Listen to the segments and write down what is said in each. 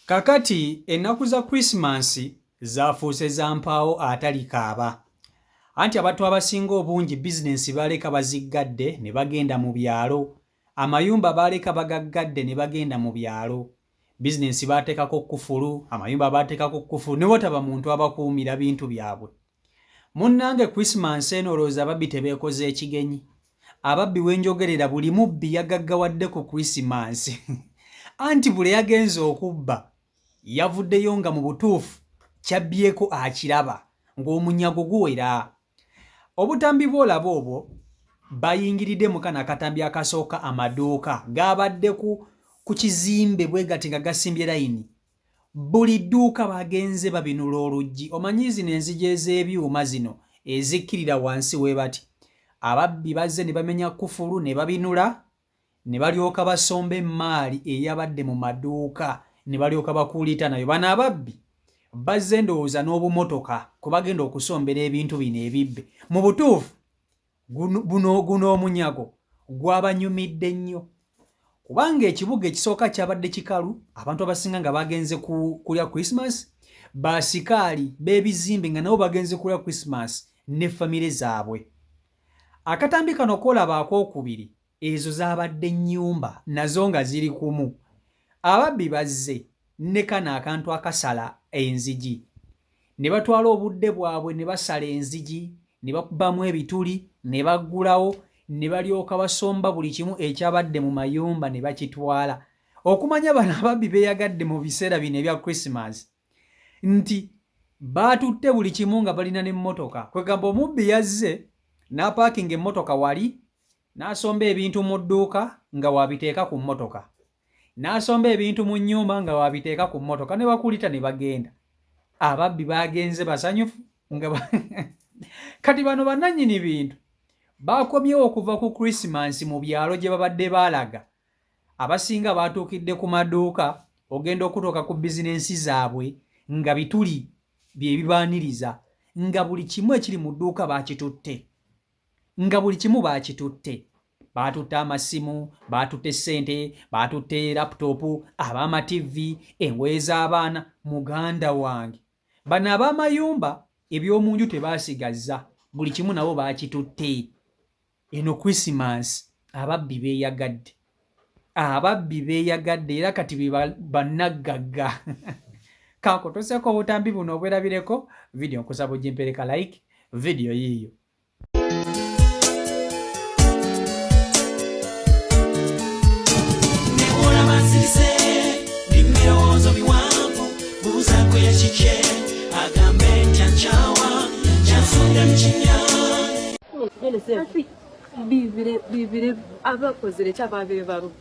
Kakati ennaku za Christmas zaafuuse za mpaawo atali kaaba. Anti abantu abasinga obungi bizinensi baleka baziggadde ne bagenda mu byalo. Amayumba baleka bagaggadde ne bagenda mu byalo. Bizinensi baateekako kkufulu, amayumba baateekako kkufulu ne wataba muntu abakuumira bintu byabwe. Munnange Christmas eno olowooza ababbi tebeekoze ekigenyi. Ababbi wenjogerera buli mubbi yagaggawadde ku Christmas. Anti bule yagenze okubba yavuddeyo nga mu butuufu kyabbyeko akiraba ng'omunyago guwera. Obutambi bw'olaba obwo bayingiridde mu kano akatambi akasooka amaduuka gaabadde ku kizimbe bwe gati nga gasimbye layini. Buli dduuka bagenze babinula oluggi. Omanyi zino enzigi ez'ebyuma zino ezikkirira wansi we bati. Ababbi bazze ne bamenya kkufulu ne babinula ne balyoka basomba emmaali eyabadde mu maduuka ne balyoka bakuulita nayo. Bano ababbi bazze ndowooza n'obumotoka kwe bagenda okusombera ebintu bino ebibbe. Mu butuufu guno omunyago gwabanyumidde nnyo kubanga ekibuga ekisooka kyabadde kikalu, abantu abasinga nga bagenze kulya Christmas, baasikaali b'ebizimbe nga nabo bagenze kulya Christmas ne famire zaabwe. Akatambi kano koolaba akookubiri ezo zaabadde nnyumba nazo nga ziri kumu. Ababbi bazze ne kano akantu akasala enzigi ne batwala obudde bwabwe ne basala enzigi ne bakubamu ebituli ne baggulawo ne balyoka basomba buli kimu ekyabadde mu mayumba ne bakitwala. Okumanya bano ababbi beeyagadde mu biseera bino ebya Christmas nti baatutte buli kimu nga balina n'emmotoka. Kwegamba omubbi yazze n'apaakinga emmotoka wali n'asomba ebintu mu dduuka nga waabiteeka ku mmotoka, n'asomba ebintu mu nnyumba nga waabiteeka ku mmotoka ne bakulita ne bagenda. Ababbi bagenze basanyufu nga kati bano bannannyini bintu baakomyewo okuva ku Christmas mu byalo gye babadde baalaga. Abasinga baatuukidde ku maduuka, ogenda okutuuka ku bizinensi zaabwe nga bituli bye bibaaniriza, nga buli kimu ekiri mu dduuka baakitutte. Nga buli kimu baakitutte. Baatutte amasimu, baatutte ssente, baatutte laputopu, ab'amativi, engoye z'abaana. Muganda wange, bano ab'amayumba eby'omu nju tebaasigazza, buli kimu nabo baakitutte. Eno Christmas ababbi beeyagadde. Ababbi beeyagadde era kati be bannaggagga. Kankotoseeko obutambi buno obwerabireko, vidiyo nkusaba ogimpereka like, vidiyo yiiyo. Bibire abakozere cyababire baro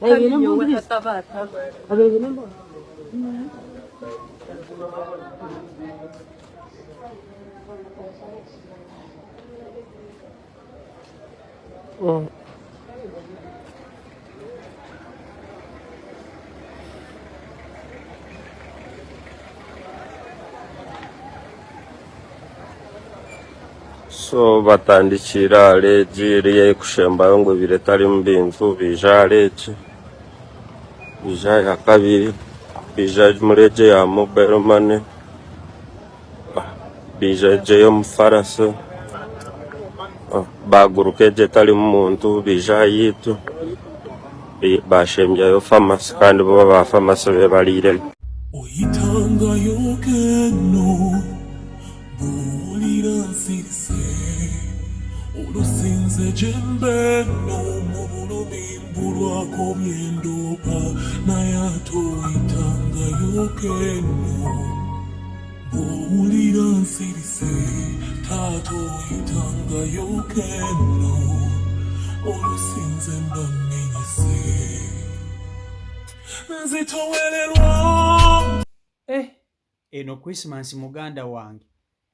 So batandikira aleji riye kushembayo ngo biretari mu bintu bija aleji bija ya kabiri bija mureje ya mobile money bija je yo mufarasa bagurukeje tali mu muntu bija yitu bashembya yo pharmacy kandi bo ba pharmacy be balire oyitanga yokeno bulira sise olusinze jembeno mu bulumimbu lwako byendopa naye atoyitanga yokeno bulira nsirise tatoyitanga yokeno olusinze mbamenyese nzitowelelwa. Eno Christmas muganda wange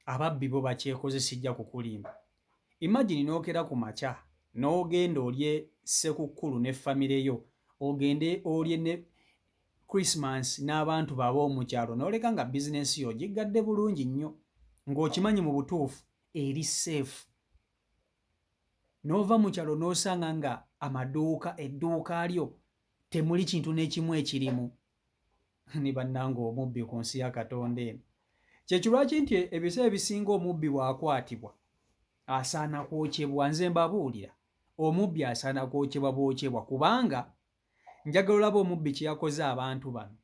ababbi bo bakyekoze sijja kukulimba. Imagine nookera ku makya n'ogenda olye ssekukkulu ne famire yo, ogende olye ne Christmas n'abantu babo mu kyalo n'oleka nga bizinensi yo giggadde bulungi nnyo ng'okimanyi mu butuufu eri safe. N'ova mu kyalo n'osanga nga edduuka lyo temuli kintu n'ekimu ekirimu. ni bannanga omubbi ku nsi ya Katonda eno. Kyekirwaki nti ebiseera ebisinga omubbi bw'akwatibwa asaana kwokyebwa. Nze mbabuulira omubbi asaana kwokyebwa bwokyebwa, kubanga njagala olaba omubbi kye yakoze abantu bano.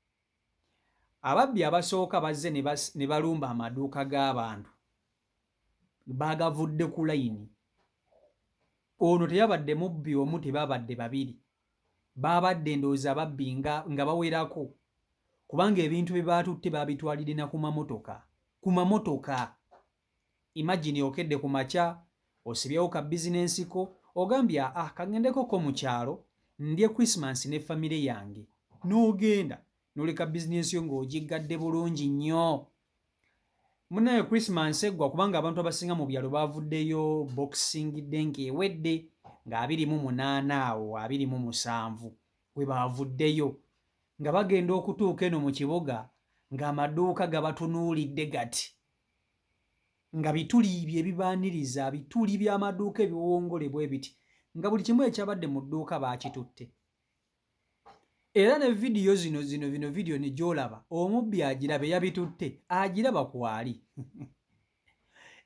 Ababbi abasooka bazze ne balumba amaduuka g'abantu baagavudde ku layini. Ono teyabadde mubbi omu, tebabadde babiri, baabadde ndowooza ababbi nga bawerako, kubanga ebintu bye baatutte baabitwalirina ku mamotoka. Imagine okedde ku makya osibyewo ka bizinensi ko ogambye kagendeko ko mu kyalo ndye Christmas ne famire yange, n'ogenda n'oleka bizinensi yo ng'ogiggadde bulungi nnyo. Munaye Christmas eggwa, kubanga abantu abasinga mu byalo baavuddeyo Boxing Day ng'ewedde nga 28 awo 27 we baavuddeyo, nga bagenda okutuuka eno mu kibuga ng'amaduuka gabatunuulidde gati, nga bituli bye bibaaniriza, bituli by'amaduuka ebiwongole bwe biti, nga buli kimu ekyabadde mu dduuka baakitutte. Era ne vidiyo zino vidiyo ne gy'olaba omubbi agiraba eyabitutte agiraba kwali.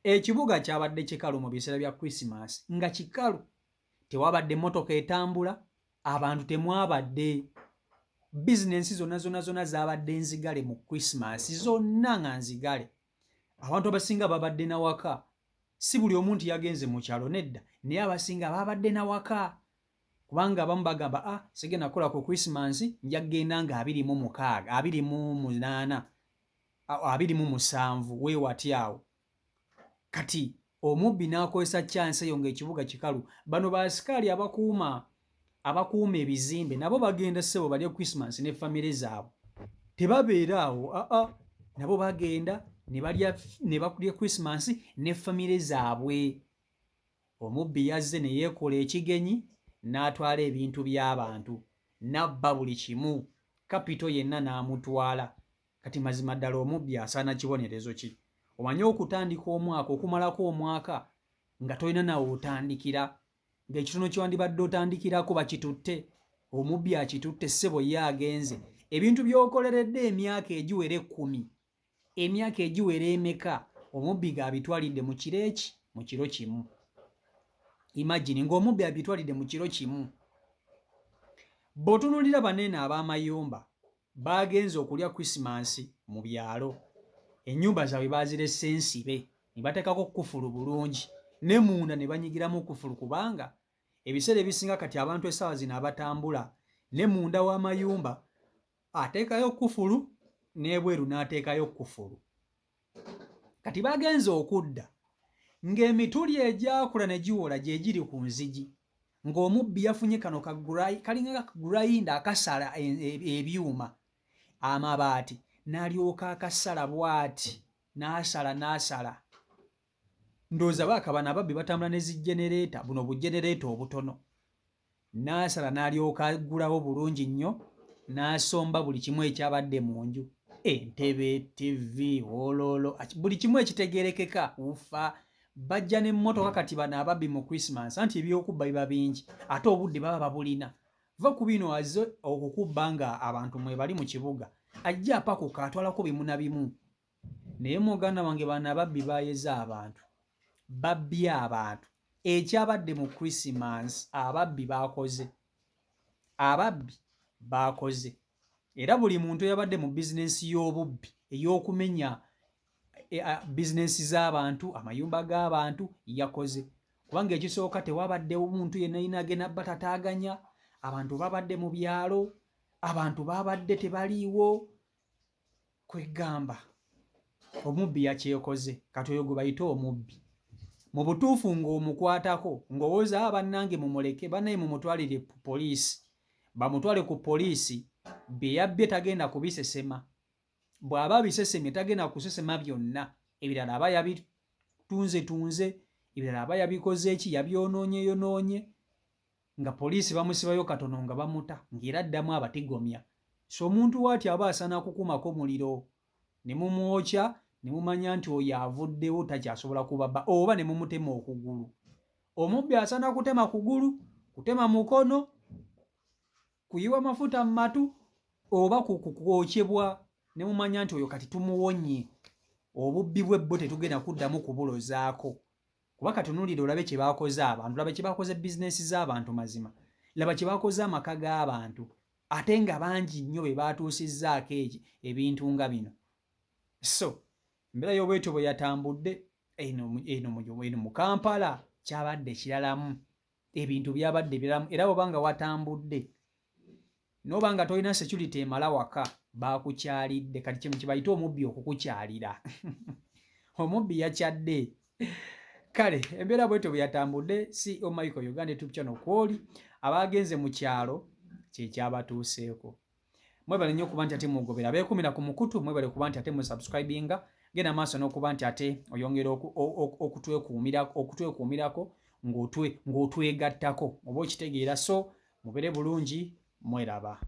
Ekibuga kyabadde kikalu mu biseera bya Christmas, nga kikalu, tewabadde mmotoka etambula, abantu temwabadde. Bizinensi zonna zaabadde nzigale mu Christmas, zonna nga nzigale. Abantu abasinga babadde na waka, si buli omuntu yagenze mu kyalo, nedda, naye abasinga babadde na waka, kubanga abamu bagamba sigenda kukola ku Christmas, nja kugenda nga 26, 28, 27 weewati awo. Kati omubbi n'akozesa chance eyo ng'ekibuga kikalu. Bano baasikaali abakuuma ebizimbe nabo bagenda ssebo balye Christmas ne famire zaabwe, tebabeera awo. Nabo bagenda ne bakulya Christmas ne famire zaabwe. Omubbi yazze ne yeekola ekigenyi n'atwala ebintu by'abantu, n'abba buli kimu, kapito yenna n'amutwala. Kati mazima ddala omubbi asaana kibonerezo ki? Omanye okutandika omwaka, okumalako omwaka nga tolina nawe otandikira, ng'ekitono kyewandibadde otandikirako bakitutte. Omubbi akitutte, ssebo ye agenze. Ebintu by'okoleredde emyaka egiwera 10, emyaka egiwera emeka, omubbi g'abitwalidde mu kiro eki, mu kiro kimu. Imagine ng'omubbi abitwalidde mu kiro kimu. Bw'otunuulira banene ab'amayumba baagenze okulya Christmas mu byalo, ennyumba zaabwe baazirese ensibe, ne bateekako kufulu bulungi, ne munda ne banyigiramu kufulu, kubanga ebiseera ebisinga kati abantu essaawa zino abatambula, ne munda w'amayumba ateekayo kufulu, n'ebweru n'ateekayo kufulu. Kati bagenze okudda ng'emituli egyakula ne giwola gye giri ku nzigi, ng'omubbi yafunye kano kalinga kagurayinda akasala ebyuma, amabaati, n'alyoka akasala bw'ati, n'asala. Ndowooza baakabana ababbi batambula ne zijenereeta, buno bujenereeta obutono. N'asala n'alyoka agulawo bulungi nnyo, n'asomba buli kimu ekyabadde mu nju. Entebe, TV, ololo, buli kimu ekitegeerekeka, ufa. Bajja n'emmotoka kati bano ababbi mu Christmas, anti ebyokubba biba bingi, ate obudde baba babulina. Va ku bino azze okukubba nga abantu mwe bali mu kibuga, ajja apakuka atwalako bimu na bimu. Naye muganda wange bano ababbi baayeza abantu, babbye abantu. Ekyabadde mu Christmas ababbi baakoze. Era buli muntu yabadde mu bizinensi y'obubbi ey'okumenya bizinensi z'abantu, amayumba g'abantu yakoze, kubanga ekisooka tewabadde omuntu yenna agenda batataaganya. Abantu babadde mu byalo, abantu babadde tebaliiwo, kwegamba omubbi yakyekoze. Kati oyo gwe bayita omubbi. Mu butuufu ng'omukwatako ng'owooza bannange mumuleke, bannaye mumutwalire ku poliisi, bamutwale ku poliisi. Bye yabbye tagenda kubisesema, bw'aba abisesemye tagenda kusesema byonna. Ebirala aba yabitunze, ebirala aba yabikoze eki, yabyonoonye, nga poliisi bamusibayo katono nga bamuta, ng'era addamu abatigomya. So omuntu waati aba asaana kukumako muliro, ne mumwokya, ne mumanya nti oyo avuddewo takyasobola kubabba, oba ne mumutema okugulu. Omubbi asaana kutema kugulu, kutema mukono, kuyiwa mafuta mu matu, oba kwokyebwa ne mumanya nti oyo kati tumuwonye obubbi bwe bo tetugenda kuddamu kubulozaako kuba katunulire olabe kye baakoze abantu laba kye baakoze bizinesi z'abantu mazima laba kye baakoze amaka g'abantu ate nga bangi nnyo be baatuusizzaako ebintu nga bino so embeera y'obwetyo bwe yatambudde eno mu Kampala kyabadde kiralamu ebintu byabadde biramu era obanga watambudde noba nga tolina security emala waka baakukyalidde kati kimu kibayita omubbi okukukyalira omubbi yakyadde kale embeera bwetyo bwe yatambudde CEO Michael Uganda YouTube channel kwoli abagenze mu kyalo kyekyabatuuseeko mwebale nnyo okuba nti ate mugobera beekumira ku mukutu mwebale kuba nti ate musubscribinga genda maaso n'okuba nti ate oyongera okutwekuumirako ng'otwegattako oba okitegeera so mubere bulungi mweraba